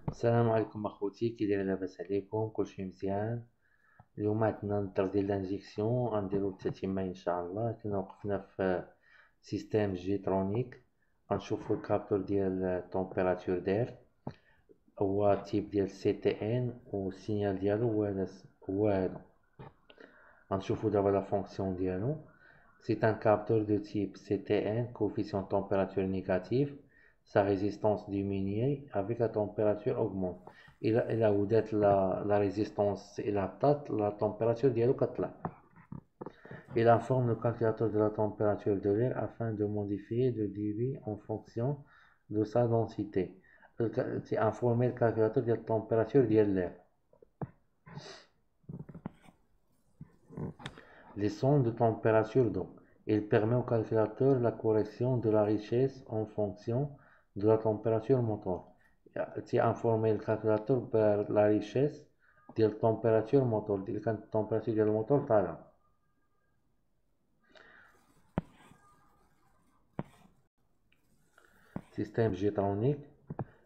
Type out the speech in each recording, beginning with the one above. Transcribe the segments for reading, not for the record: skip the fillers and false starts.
السلام عليكم اخوتي، كي داير؟ لاباس عليكم؟ كلشي مزيان؟ اليوم عندنا الدر ديال لانجيكسيون غنديرو التتمه ان شاء الله. كنا وقفنا في سيستيم جيترونيك، غنشوفو الكابتور ديال التمبيراتور داير، هو تيب ديال سي تي ان، والسينيال ديالو هو هذا. غنشوفو دابا لا فونكسيون ديالو. C'est un capteur de type CTN, coefficient de température négatif. Sa résistance diminue avec la température augmente. إلا ودات la résistance إلا هبطات la température ديالو كطلع. Il informe le calculateur de la température de l'air afin de modifier le débit en fonction de sa densité. informer le calculateur de la température de l'air. Les sondes de température d'eau. Il permet au calculateur la correction de la richesse en fonction de la température moteur. informer le calculateur par la richesse de la température moteur. La température du moteur طالعة. Système gétronique.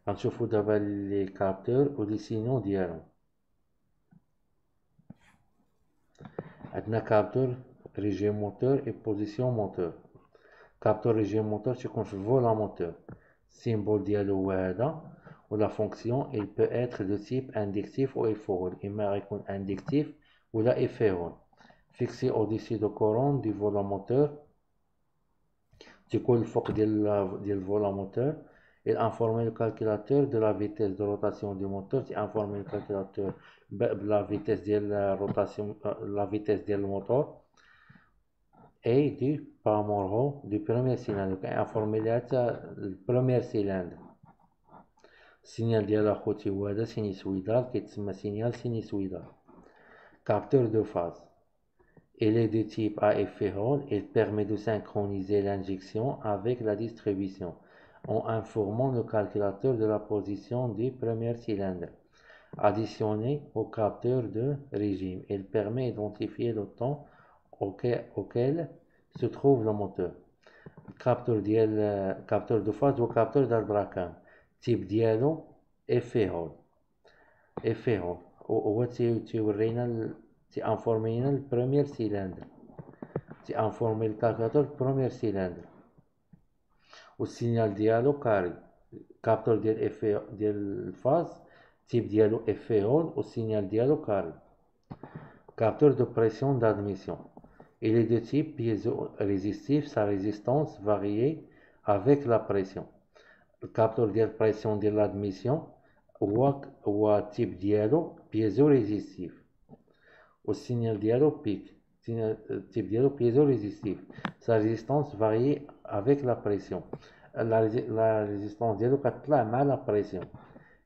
غنشوفو دابا لي كابتور و لي سينيو ديالهم. عندنا كابتور ريجيم موتور et position moteur. كابتور ريجيم موتور تيكون في الفولا موتور. السيمبول ديالو هو هذا، ولا فونكسيون il peut être de type inductif ou éphéron. إما غيكون inductif ولا éphéron. fixé au-dessus de courant du volant moteur، تيكون الفوق ديال الفولا موتور. Il informe le calculateur de la vitesse de rotation du moteur. informe le calculateur de la vitesse ديال rotation، la vitesse ديال الموتور et du paramètre du premier cylindre. informe ليها حتى البروميير سيلندر. السينيال ديال اخوتي هو هذا سينيسويدال، كيتسمى سينيال سينيسويدال. capteur de phase. Il est de type AF-Féron. Il permet de synchroniser l'injection avec la distribution en informant le calculateur de la position du premier cylindre. Additionné au capteur de régime, il permet d'identifier le temps auquel se trouve le moteur. capteur de phase ou capteur d'Albracam. type ديالو Féron. هو تيورينا تيانفورمينا البروميير سيلندر، تيانفورمي الكالكولاتور البروميير سيلندر. والسينيال ديالو كاري. كابتور ديال الفاز تيب ديالو افيون والسينيال ديالو كاري. capteur de pression d'admission. Il est de type piézo-résistif, sa résistance varie avec la pression. Le capteur de pression de l'admission هو type ديالو piézo-résistif. والسينيال ديالو بيك. التيب ديالو piézo-résistif. Sa résistance varie avec la pression. La résistance ديالو كتطلع مع la pression.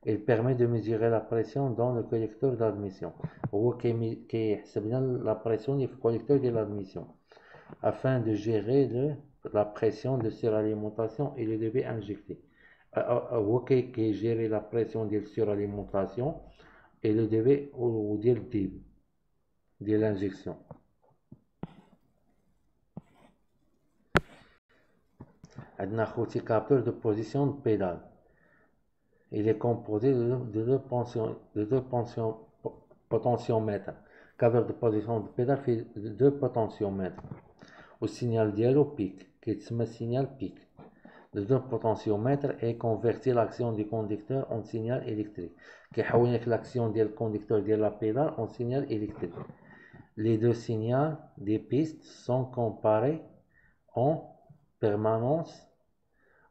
Il permet de mesurer la pression dans le collecteur d'admission. هو كيحسب لنا la pression اللي في الكوليكتور ديال l'admission afin de gérer la pression de suralimentation et le débit injecté. هو كيجيري la pression ديال suralimentation et le débit وديال الديبي ديال l'injection. عندنا خوتي capteur de position de pédale. Il est composé de deux potentiomètres. Capteur de position de pédale fait deux potentiomètres. Au signal ديالو pic كيتسمى signal pic. Le deux potentiomètres et convertit l'action du conducteur en signal électrique. كيحول لك l'action ديال الكونديكتور ديال la pédale en signal électrique. Les deux signaux des pistes sont comparés en permanence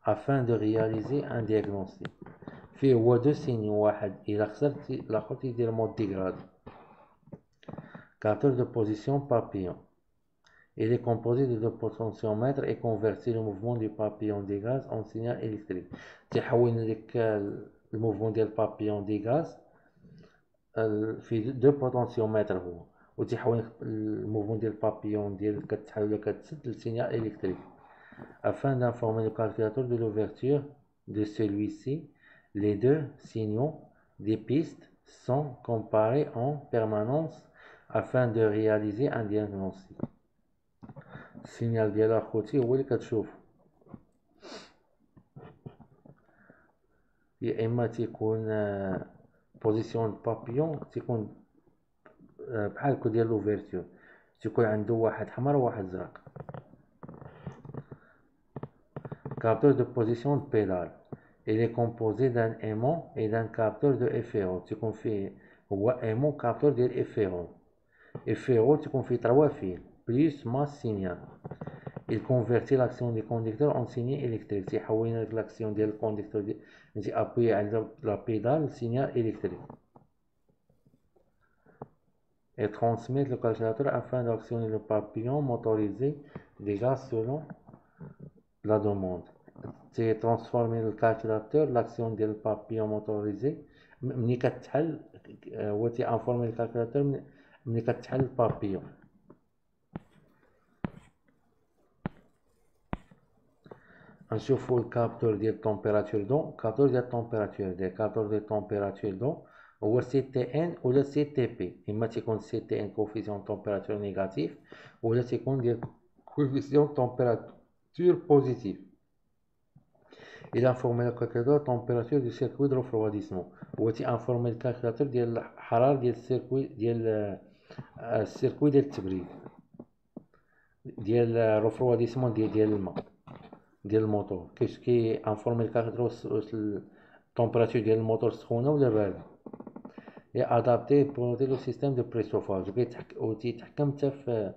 afin de réaliser un diagnostic. فيه هو دو سينيو، واحد إلا خسرت الآخر تيدير مود ديغرادي. capteur de position papillon. Il est composé de deux potentiomètres et convertit le mouvement du papillon des gaz en signal électrique. تيحول لك الموفمون ديال البابيون دي غاز في دو بوتنسيومتر هو، وتيحول الموفمون ديال البابيون ديال كتحول كتسد لسينيال électrique. afin d'informer le calculateur de l'ouverture de celui-ci. Les deux signaux des pistes sont comparés en permanence afin de réaliser un diagnostic. السينيال ديال اخوتي هو اللي كتشوف. يا اما تيكون بوزيسيون بابيون، تيكون بحال هكا ديال لوفيرتور، تيكون عنده واحد حمر وواحد زرق. Capteur de position de pédale. Il est composé d'un aimant et d'un capteur de FRO. تكون فيه هو aimant capteur ديال FRO. FRO تكون فيه 3 fils plus masse signal. Il convertit l'action du conducteur en signal électrique. تيحول l'action ديال الكونديكتور انت ابوي على la pédale signal électrique. Et transmet le calculateur afin d'actionner le papillon motorisé déjà selon la demande. C'est transformer le calculateur l'action ديال البابيون موتوريزي ملي كتحل، هو تيانفورمي الكالكولاتور ملي كتحل البابيون. نشوفو الكابتور ديال التمبيراتور دون. كابتور ديال التمبيراتور دون هو سي تي ان ولا سي تي بي، اما تيكون سي تي ان كوفيسيون تمبيراتور نيجاتيف ولا تيكون ديال كوفيسيون تمبيراتور بوزيتيف. Il informe le calculateur température du circuit de refroidissement. هو تيانفورمي الكالكولاتور ديال الحراره ديال السيركوي ديال التبريد ديال الرفرواديسمون ديال الماء ديال الموتور. كي انفورمي الكالكولاتور واش التمبيراتور ديال الموتور سخونه ولا بارده. هي ادابتي بور لو سيستيم دو بريشوفاج، وتيتحكم حتى في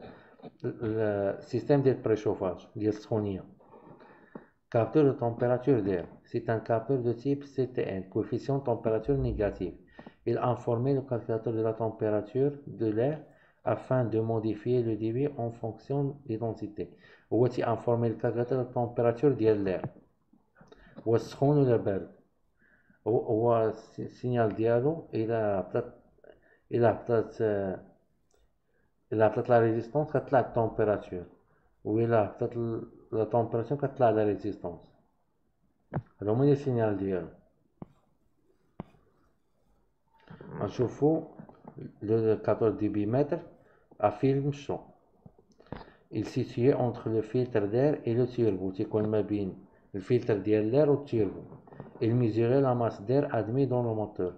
السيستيم ديال البريشوفاج ديال السخونيه. Capteur de température d'air. C'est un capteur de type CTN, coefficient température négatif. Il informe le calculateur de la température de l'air afin de modifier le débit en fonction de l'intensité. هو تيانفورمي الكالكولاتور التمبيراتور ديال l'air واش سخون ولا بارد. هو السينيال ديالو الى هبطت لا ريزيستونس كتطلع التمبيراتور، وإلا هبطت لا تمبيراتور كتطلع لا ريزيستونس. هادو هما لي سينيال ديالو. غنشوفو لو كابتور ديبيمتر ا فيلم شو. Il est situé entre le filtre d'air et le turbo. تيكون ما بين الفلتر ديال l'air و التوربو. Il mesure la masse d'air admis dans le moteur.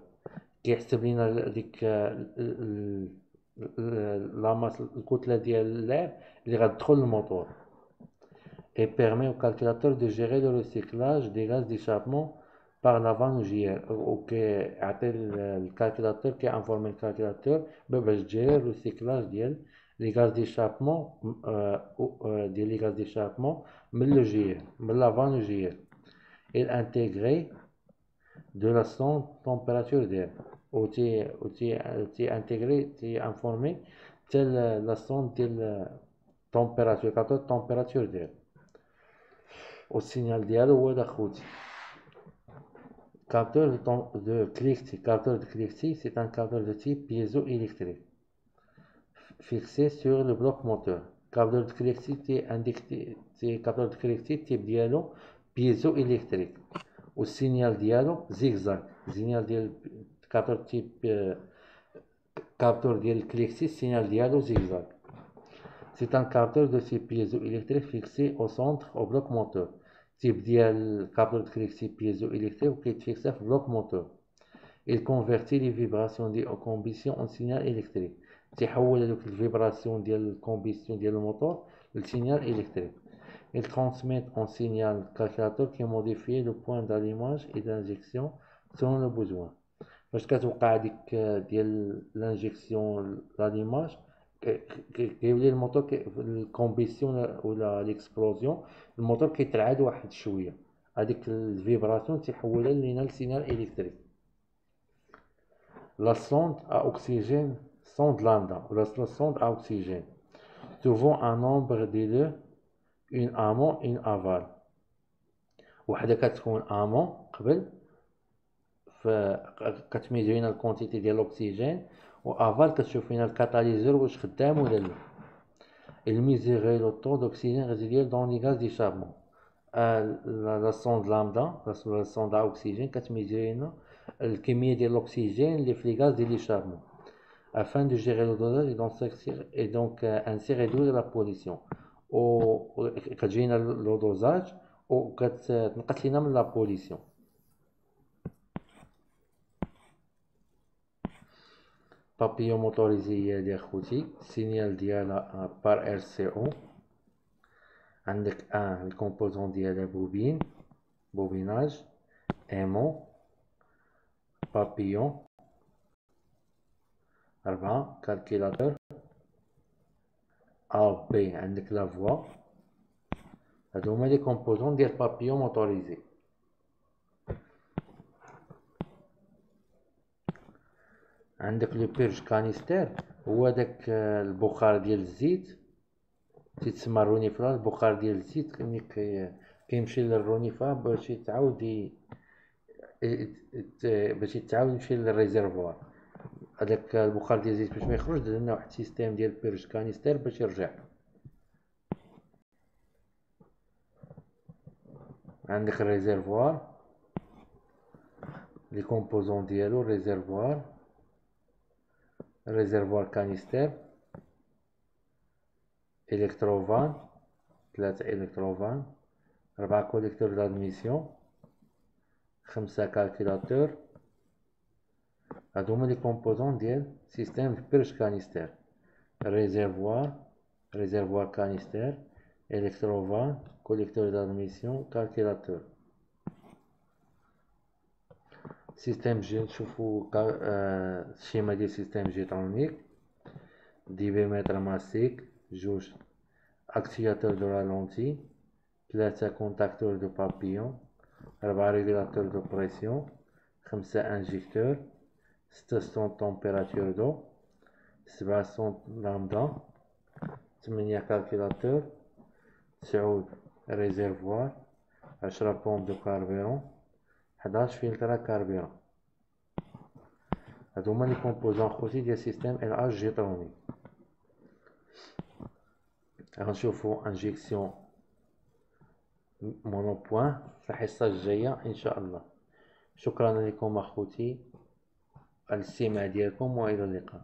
كيحسب لينا ديك لا ماس الكتله ديال l'air اللي غتدخل الموتور. Et permet au calculateur de gérer le recyclage des gaz d'échappement par la vanne وكيعطي الكالكولاتور كيانفورمي الكالكولاتور باش تجيري الريسيكلاج ديال لي غاز ديشابمون ديال لي غاز ديشابمون من لو جير من لا فان جير. Il intègre de la sonde température d'air تي انتيغري تي انفورمي حتى لا سوند ديال température كابتور température d'air. والسينيال ديالو هو دا خوتي. Capteur de Cliquetis. Capteur de Cliquetis, c'est un capteur de type piézoélectrique fixé sur le bloc moteur. Capteur de Cliquetis c'est capteur de Cliquetis type ديالو piézoélectrique. والسينيال ديالو زيغزاغ. السينيال ديال capteur type capteur ديال Cliquetis السينيال ديالو زيغزاغ. C'est un capteur de type piézoélectrique fixé au centre au bloc moteur. type ديال capteur de Cliquetis piézoélectrique وكيتفيكسا في bloc moteur. Il convertit les vibrations ديال combustion en signal électrique. تيحول هذوك الفيبراسيون ديال الكومبيسيون ديال الموتور لسينيال électrique. Il transmet en signal calculateur qui modifie le point d'allumage et d'injection selon le besoin. فاش كتوقع ديك ديال لانجيكسيون لاليماج كيولي الموتور الكومبيسيون ولا ليكسبلوزيون الموتور كيترعد واحد شويه، هذيك الفيبراسيون تيحولها لينا لسينال الكتريك. لا سوند ا اوكسيجين سوند لامدا ولا سوند ا اوكسيجين souvent un nombre de deux une amont une aval. وحده كتكون امون قبل كتميزينا الكونتيتي ديال الاكسجين، وافال كتشوف لينا الكاتاليزور واش خدام ولا لا. الميزيغي لو طو دوكسيجين ريزيديال دون لي غاز ديشارمون. لا سوند لامدا لا سوند اوكسيجين كتميزي لنا الكميه ديال الاكسجين اللي في لي غاز ديال ديشارمون afin de gérer le dosage et donc ainsi réduire la pollution. و كتجينا لو دوزاج وكتنقص لينا من لا بوليسيون. بابيون موتوريزي هادي اخوتي، السينيال ديالها بار ار سي او. عندك الكومبوزون ديالها بوبيناج، ايمون، بابيون. 4 كالكيلاتور. ا بي عندك لا فوا. هادو هما لي كومبوزون ديال بابيون موتوريزي. عندك لو بيرج كانيستير، هو داك البخار ديال الزيت، تيتسمى الرونيفرا. البخار ديال الزيت ملي كيمشي للرونيفا باش يتعاود باش يتعاود يمشي للريزيرفوار. هذاك البخار ديال الزيت باش ما يخرج، درنا واحد السيستيم ديال بيرج كانيستير باش يرجع. عندك الريزيرفوار، لي كومبوزون ديالو ريزيرفوار كانيستير، الكتروفان، 3 الكتروفان، 4 كوليكتور دادميسيون، 5 كالكيلاتور. هادو هما لي كومبوزون ديال سيستيم بيرج كانيستير: ريزيرفوار كانيستير، الكتروفان، كوليكتور دادميسيون، كالكيلاتور. سيستيم جي نشوفو الشيما ديال سيستيم جيترونيك: ديبيمتر ماسيك، 2 اكتياتور دو رالونتي، 3 كونتاكتور دو بابيون، 4 ريغولاتور دو بريسيون، 5 انجيكتور، 6 سون تمبيراتور دو، 7 سون لامدا، 8 كالكيلاتور، 9 ريزيرفوار، 10 بومب دو كاربيرون، 11 فلتر كاربيرون. هادو هما لي كومبوزون خوتي ديال سيستيم ال اش جيترونيك. غنشوفو انجيكسيون مونوبوان في الحصة الجاية ان شاء الله. شكرا لكم اخوتي على الاستماع ديالكم، والى اللقاء.